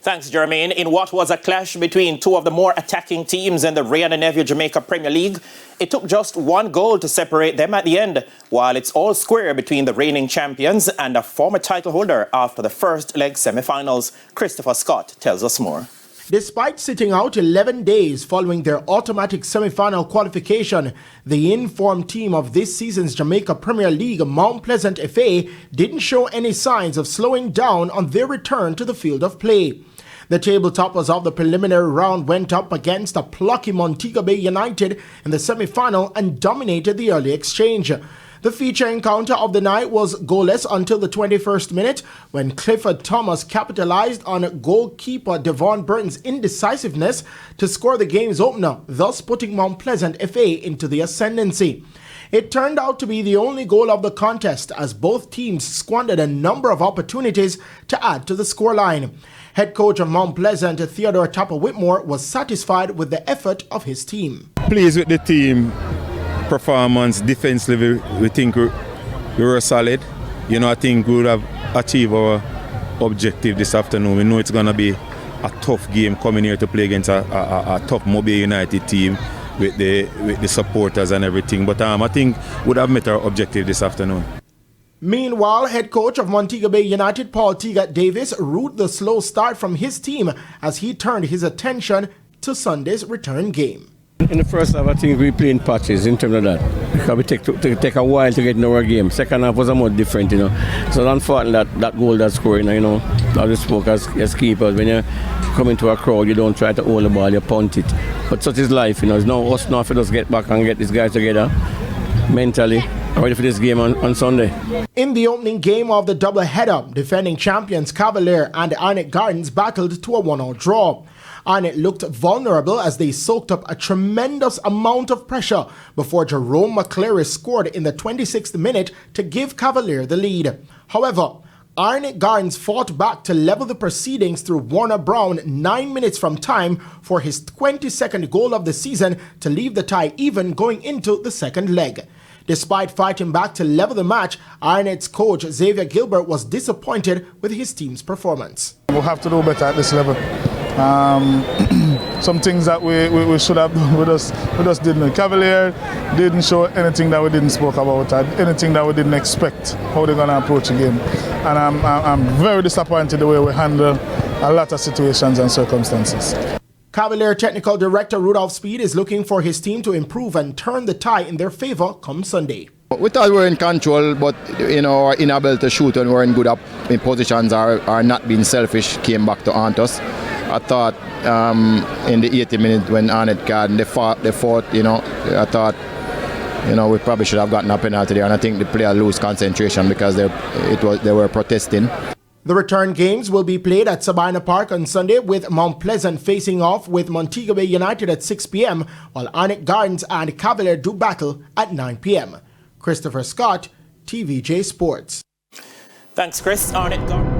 Thanks, Jermaine. In what was a clash between two of the more attacking teams in the Ray and Nephew Jamaica Premier League, it took just one goal to separate them at the end, while it's all square between the reigning champions and a former title holder after the first leg semi-finals. Christopher Scott tells us more. Despite sitting out 11 days following their automatic semi-final qualification, the informed team of this season's Jamaica Premier League, Mount Pleasant FA, didn't show any signs of slowing down on their return to the field of play. The table toppers of the preliminary round went up against a plucky Montego Bay United in the semi-final and dominated the early exchange. The feature encounter of the night was goalless until the 21st minute when Clifford Thomas capitalized on goalkeeper Devon Burton's indecisiveness to score the game's opener, thus putting Mount Pleasant FA into the ascendancy. It turned out to be the only goal of the contest as both teams squandered a number of opportunities to add to the scoreline. Head coach of Mount Pleasant, Theodore Tapper Whitmore, was satisfied with the effort of his team. Pleased with the team performance. Defensively, we think we were solid. I think we would have achieved our objective this afternoon. We know it's going to be a tough game coming here to play against a tough Mobile United team with the supporters and everything. But I think we would have met our objective this afternoon. Meanwhile, head coach of Montego Bay United, Paul Teagat Davis, ruled the slow start from his team as he turned his attention to Sunday's return game. In the first half, I think we played in patches in terms of that. Because we take a while to get into our game. Second half was more different, So unfortunately, that goal that scoring, as we spoke as keepers, when you come into a crowd, you don't try to hold the ball, you punt it. But such is life, It's now us now for us get back and get these guys together mentally, ready for this game on Sunday. In the opening game of the doubleheader, defending champions Cavalier and Arnett Gardens battled to a 1-1 draw. Arnett looked vulnerable as they soaked up a tremendous amount of pressure before Jerome McCleary scored in the 26th minute to give Cavalier the lead. However, Arnett Gardens fought back to level the proceedings through Warner Brown 9 minutes from time for his 22nd goal of the season to leave the tie even going into the second leg. Despite fighting back to level the match, Arnett's coach Xavier Gilbert was disappointed with his team's performance. We'll have to do better at this level. Some things that we should have done with us didn't. Cavalier didn't show anything that we didn't spoke about, anything that we didn't expect how they're going to approach the game. And I'm very disappointed the way we handle a lot of situations and circumstances. Cavalier Technical Director Rudolph Speed is looking for his team to improve and turn the tie in their favor come Sunday. We thought we were in control, but our inability to shoot when we were in good up in positions or not being selfish came back to haunt us. I thought in the 80th minute when Arnett got they fought, I thought we probably should have gotten a penalty there, and I think the player lose concentration because they were protesting. The return games will be played at Sabina Park on Sunday, with Mount Pleasant facing off with Montego Bay United at 6 p.m, while Arnett Gardens and Cavalier do battle at 9 p.m. Christopher Scott, TVJ Sports. Thanks, Chris. Arnett Gardens.